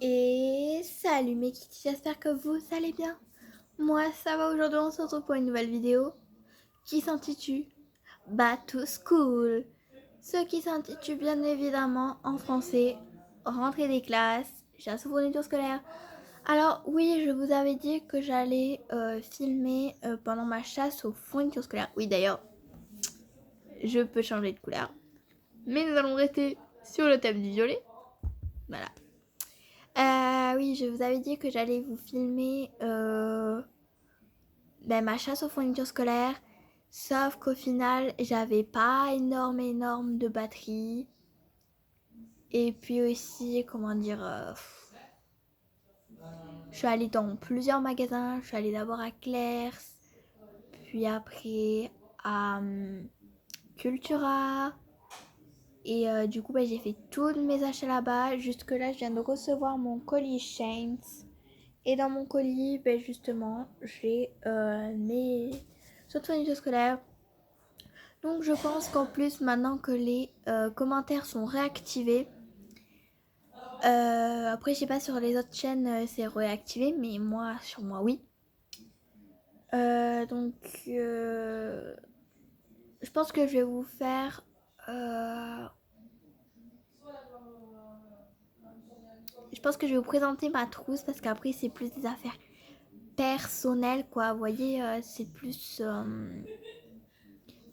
Et salut mes kitties, j'espère que vous allez bien. Moi ça va, aujourd'hui on se retrouve pour une nouvelle vidéo qui s'intitule Back to School. Ce qui s'intitule bien évidemment en français Rentrée des classes, chasse aux fournitures scolaires. Alors oui, je vous avais dit que j'allais filmer pendant ma chasse aux fournitures scolaires. Oui d'ailleurs, je peux changer de couleur. Mais nous allons rester sur le thème du violet. Voilà. Oui, je vous avais dit que j'allais vous filmer ma chasse aux fournitures scolaires. Sauf qu'au final, j'avais pas énorme de batterie. Et puis aussi, comment dire, je suis allée dans plusieurs magasins. Je suis allée d'abord à Claire's, puis après à Cultura. Et du coup, j'ai fait tous mes achats là-bas. Jusque là, je viens de recevoir mon colis Shane's. Et dans mon colis, justement, j'ai mes fournitures scolaires. Donc je pense qu'en plus, maintenant que les commentaires sont réactivés, après je sais pas sur les autres chaînes c'est réactivé, mais moi, sur moi oui. Donc je pense que je vais vous faire... je pense que je vais vous présenter ma trousse parce qu'après c'est plus des affaires personnelles quoi. Vous voyez, c'est plus...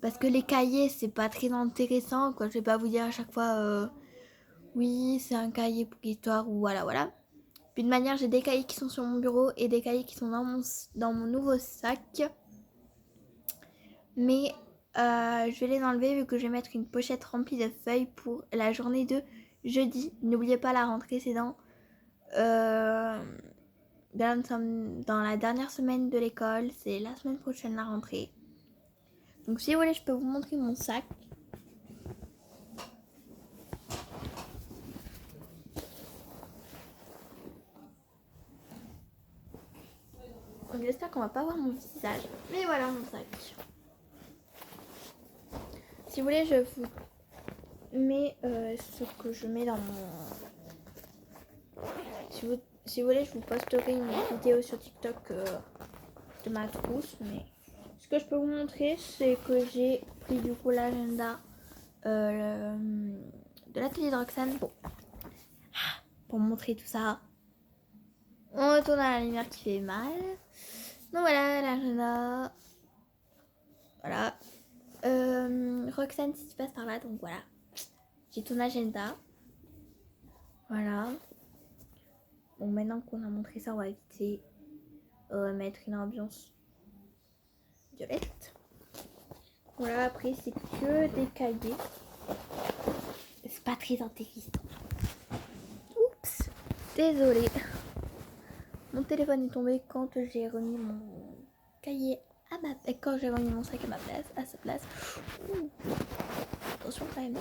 parce que les cahiers c'est pas très intéressant quoi. Je vais pas vous dire à chaque fois oui c'est un cahier pour l'histoire ou voilà. Puis de manière, j'ai des cahiers qui sont sur mon bureau et des cahiers qui sont dans mon nouveau sac. Mais je vais les enlever vu que je vais mettre une pochette remplie de feuilles pour la journée de jeudi. N'oubliez pas la rentrée, c'est dans... Là, nous sommes dans la dernière semaine de l'école. C'est la semaine prochaine la rentrée. Donc si vous voulez, je peux vous montrer mon sac. Donc j'espère qu'on va pas voir mon visage. Mais voilà mon sac. Si vous voulez, je vous mets ce que je mets dans mon... Si vous voulez, je vous posterai une vidéo sur TikTok de ma trousse. Mais ce que je peux vous montrer, c'est que j'ai pris du coup l'agenda de l'atelier de Roxane. Bon, pour montrer tout ça. On retourne à la lumière qui fait mal. Donc voilà, l'agenda. Voilà. Roxane, si tu passes par là, donc voilà. J'ai ton agenda. Voilà. Bon, maintenant qu'on a montré ça, on va éviter mettre une ambiance violette. Voilà, après c'est que des cahiers. C'est pas très intéressant. Oups, désolée. Mon téléphone est tombé quand j'ai remis mon cahier à ma place. Quand j'ai remis mon sac à sa place. Ouh. Attention quand même.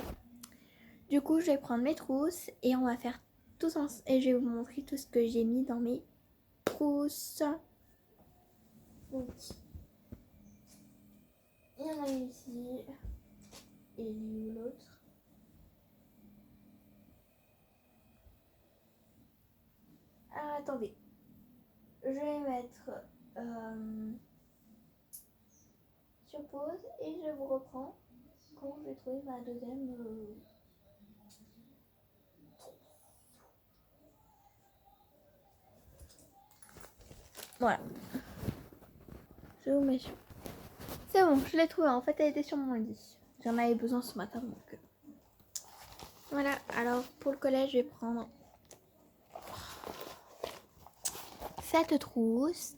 Du coup, je vais prendre mes trousses et on va faire tout ça. Et je vais vous montrer tout ce que j'ai mis dans mes trousses. Donc, il y en a une ici. Et l'autre. Ah, attendez. Je vais mettre sur pause et je vous reprends quand je vais trouver ma deuxième voilà. Je vous mets sur. C'est bon, je l'ai trouvée. En fait, elle était sur mon lit. J'en avais besoin ce matin donc. Voilà, alors pour le collège, je vais prendre cette trousse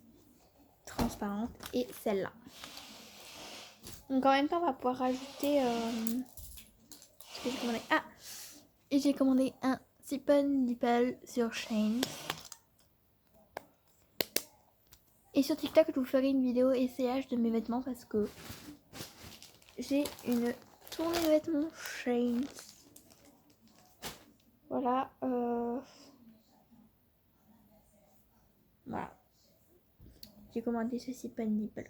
transparente et celle-là. Donc en même temps, on va pouvoir rajouter ce que j'ai commandé. Ah, et j'ai commandé un Sip and Nipple sur Shein. Et sur TikTok, je vous ferai une vidéo essayage de mes vêtements parce que j'ai une tournée de vêtements Shein. Voilà. Voilà. J'ai commandé ce Sip and Nipple.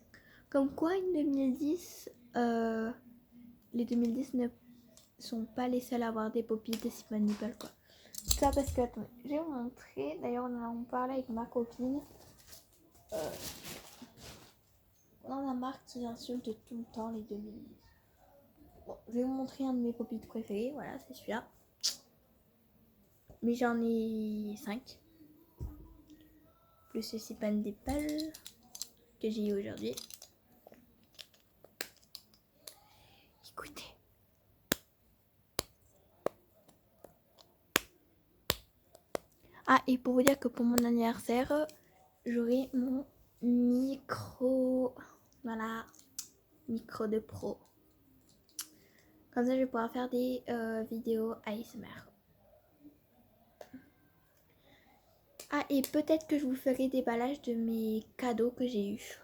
Comme quoi, une 2010, les 2010 ne sont pas les seuls à avoir des poppies de Sip and Nipple, quoi. Ça parce que, attends, je vais vous montrer. D'ailleurs, on en parlait avec ma copine. On en a marre qu'ils insultent tout le temps les 2010. Bon, je vais vous montrer un de mes copies préférés. Voilà, c'est celui-là. Mais j'en ai 5. Plus ceci panne des pales que j'ai eu aujourd'hui. Écoutez. Ah, et pour vous dire que pour mon anniversaire, j'aurai mon micro. Voilà, micro de pro. Comme ça, je vais pouvoir faire des vidéos ASMR. Ah, et peut-être que je vous ferai des ballages de mes cadeaux que j'ai eus.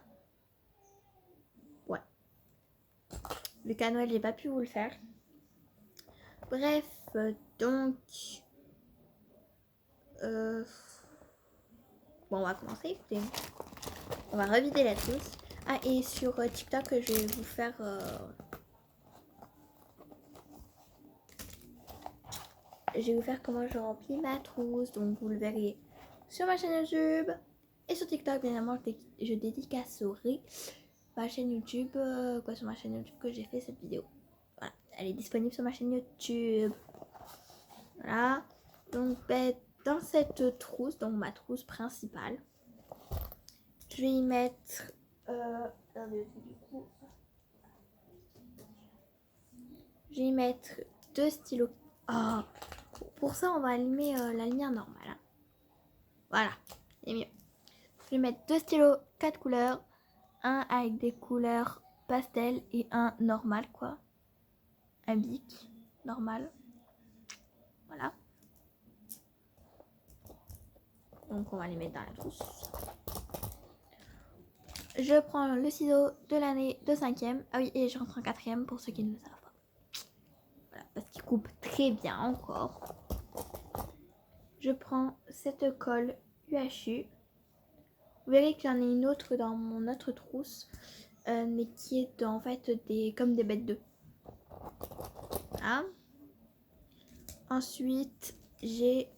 Ouais. Vu qu'à Noël, j'ai pas pu vous le faire. Bref, donc... Bon, on va commencer, écoutez. On va revider la trousse. Ah, et sur TikTok, je vais vous faire... Je vais vous faire comment je remplis ma trousse. Donc, vous le verrez sur ma chaîne YouTube. Et sur TikTok, bien évidemment, je dédicacerai ma chaîne YouTube. Sur ma chaîne YouTube que j'ai fait cette vidéo. Voilà, elle est disponible sur ma chaîne YouTube. Voilà. Donc, dans cette trousse, donc ma trousse principale, je vais y mettre... du coup, je vais y mettre 2 stylos. Oh, pour ça, on va allumer la lumière normale. Hein. Voilà, c'est mieux. Je vais mettre 2 stylos 4 couleurs. Un avec des couleurs pastel et un normal, quoi. Un bic normal. Voilà. Donc, on va les mettre dans la trousse. Je prends le ciseau de l'année de 5e. Ah oui, et je rentre en 4e pour ceux qui ne le savent pas. Voilà, parce qu'il coupe très bien encore. Je prends cette colle UHU. Vous verrez qu'il y en a une autre dans mon autre trousse, mais qui est en fait comme des bêtes d'œufs. Voilà. Ensuite, j'ai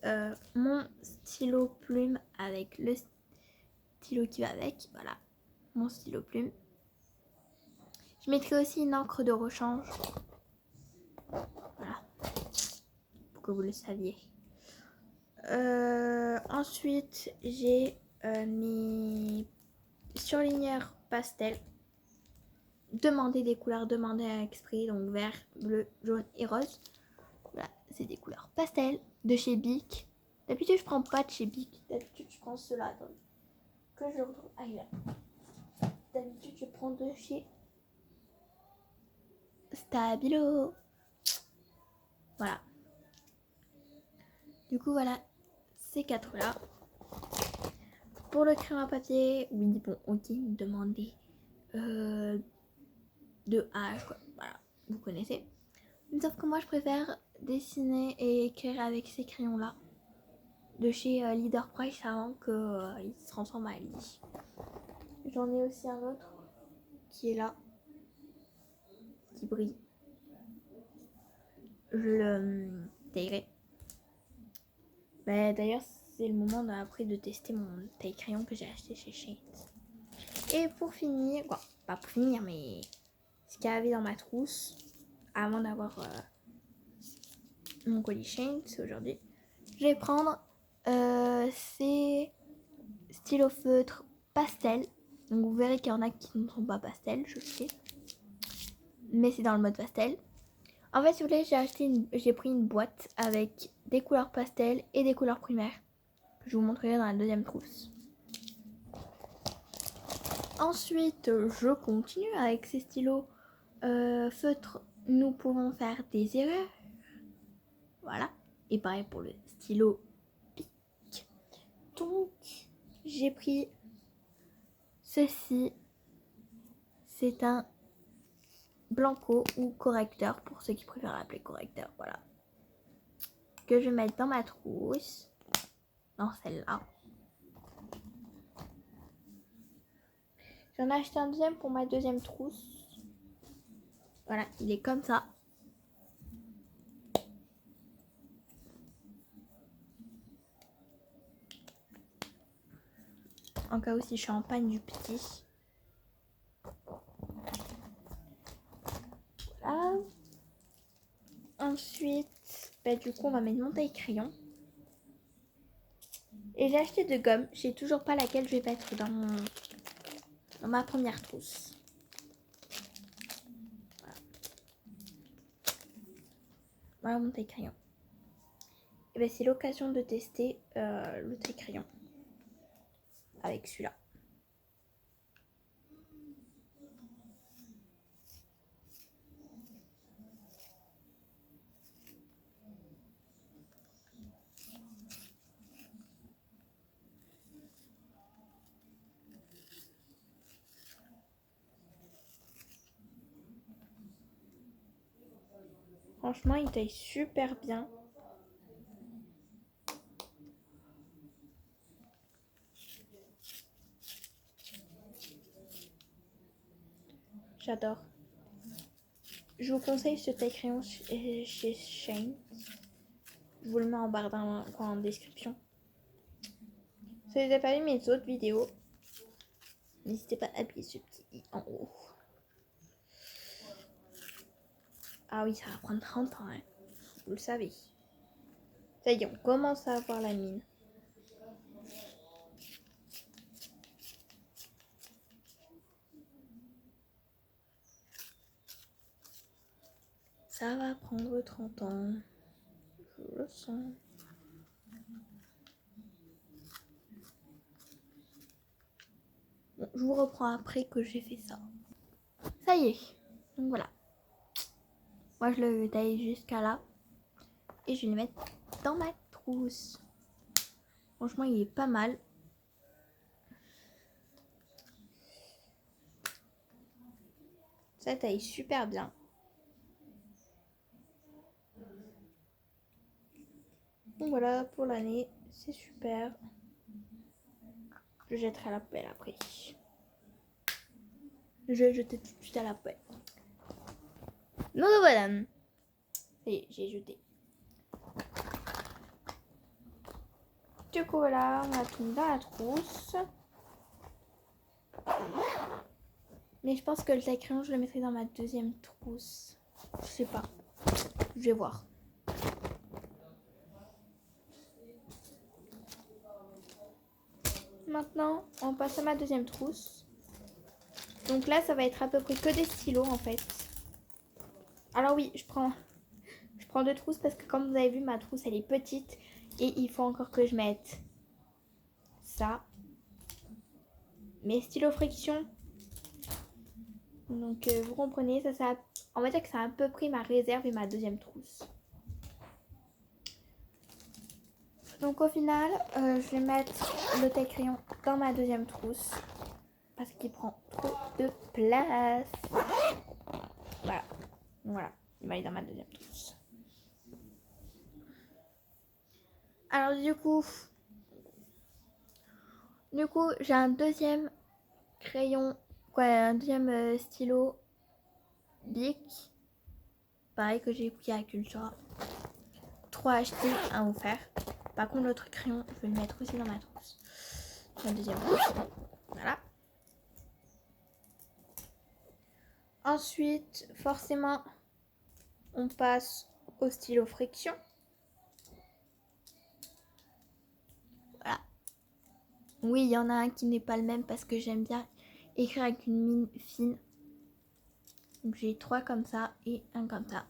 mon stylo plume avec le stylo qui va avec. Voilà, mon stylo plume. Je mettrai aussi une encre de rechange. Voilà, pour que vous le saviez. Ensuite, j'ai mes surligneurs pastel. Demandez des couleurs demandées à exprès, donc vert, bleu, jaune et rose. Voilà, c'est des couleurs pastel de chez Bic. D'habitude, je prends pas de chez Bic. D'habitude, je prends ceux-là. Attendez. Que je retrouve. Ah, il est là. D'habitude, je prends de chez Stabilo. Voilà. Du coup, voilà ces 4-là. Pour le crayon à papier, oui, bon, ok, me demandez de H, quoi. Voilà, vous connaissez. Sauf que moi, je préfère dessiner et écrire avec ces crayons-là. De chez Leader Price avant qu'il se transforme à Lee. J'en ai aussi un autre qui est là, qui brille. Je le taillerai. D'ailleurs, c'est le moment après de tester mon taille crayon que j'ai acheté chez Shades. Et pour finir, quoi, pas pour finir, mais ce qu'il y avait dans ma trousse avant d'avoir mon colis Shades aujourd'hui, je vais prendre ces stylos feutres pastel. Donc vous verrez qu'il y en a qui ne sont pas pastel, je sais. Mais c'est dans le mode pastel. En fait, si vous voulez, j'ai pris une boîte avec des couleurs pastel et des couleurs primaires. Que je vous montrerai dans la deuxième trousse. Ensuite, je continue avec ces stylos feutres. Nous pouvons faire des erreurs. Voilà. Et pareil pour le stylo Bic. Donc, j'ai pris ceci. C'est un blanco ou correcteur, pour ceux qui préfèrent l'appeler correcteur. Voilà. Que je vais mettre dans ma trousse. Dans celle-là. J'en ai acheté un deuxième pour ma deuxième trousse. Voilà, il est comme ça. en cas où si je suis en panne du petit. Voilà. Ensuite, bah, du coup, on va mettre mon taille-crayon. Et j'ai acheté de gomme. Je sais toujours pas laquelle je vais mettre dans ma première trousse. Voilà mon taille-crayon. Et ben c'est l'occasion de tester le taille-crayon avec celui-là. Franchement, il taille super bien. J'adore. Je vous conseille ce taille-crayon chez Shane. Je vous le mets en barre en description. Si vous n'avez pas vu mes autres vidéos, n'hésitez pas à appuyer ce petit i en haut. Ah oui, ça va prendre 30 ans, hein. Vous le savez. Ça y est, on commence à avoir la mine. Ça va prendre 30 ans. Je le sens. Bon, je vous reprends après que j'ai fait ça. Ça y est. Donc voilà. Moi, je le taille jusqu'à là. Et je vais le mettre dans ma trousse. Franchement, il est pas mal. Ça taille super bien. Donc voilà, pour l'année, c'est super. Je jetterai à la poubelle après. Je vais jeter tout de suite à la poubelle. Donc voilà. Ça y est, j'ai jeté. Du coup, voilà, on a tout mis dans la trousse. Mais je pense que le taille-crayon, je le mettrai dans ma deuxième trousse. Je sais pas. Je vais voir. Maintenant, on passe à ma deuxième trousse. Donc là, ça va être à peu près que des stylos en fait. Alors oui, je prends deux trousses parce que comme vous avez vu, ma trousse elle est petite. Et il faut encore que je mette ça. Mes stylos friction. Donc vous comprenez, ça on va dire que ça a à peu près ma réserve et ma deuxième trousse. Donc au final, je vais mettre le taille-crayon dans ma deuxième trousse. Parce qu'il prend trop de place. Voilà. Voilà. Il va aller dans ma deuxième trousse. Alors du coup, j'ai un deuxième crayon, un deuxième stylo Bic. Pareil que j'ai pris à Cultura. 3 achetés, 1 offert. Par contre, l'autre crayon, je vais le mettre aussi dans ma trousse. Ma deuxième trousse. Voilà. Ensuite, forcément, on passe au stylo friction. Voilà. Oui, il y en a un qui n'est pas le même parce que j'aime bien écrire avec une mine fine. Donc j'ai 3 comme ça et un comme ça.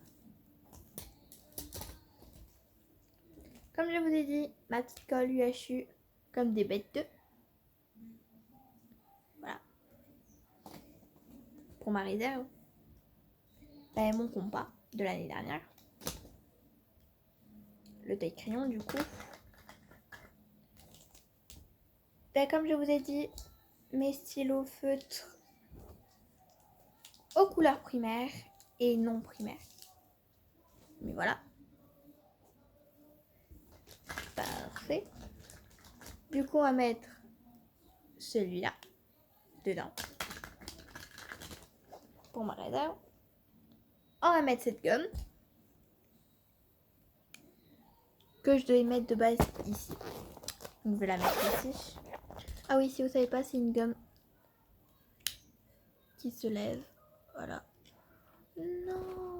Comme je vous ai dit, ma petite colle UHU comme des bêtes d'œufs. Voilà. Pour ma réserve. Ben, mon compas de l'année dernière. Le taille-crayon du coup. Ben, comme je vous ai dit, mes stylos feutres aux couleurs primaires et non primaires. Mais voilà. Parfait. Du coup, on va mettre celui-là dedans. Pour ma réserve. On va mettre cette gomme. Que je devais mettre de base ici. Donc, je vais la mettre ici. Ah oui, si vous savez pas, c'est une gomme qui se lève. Voilà. Non.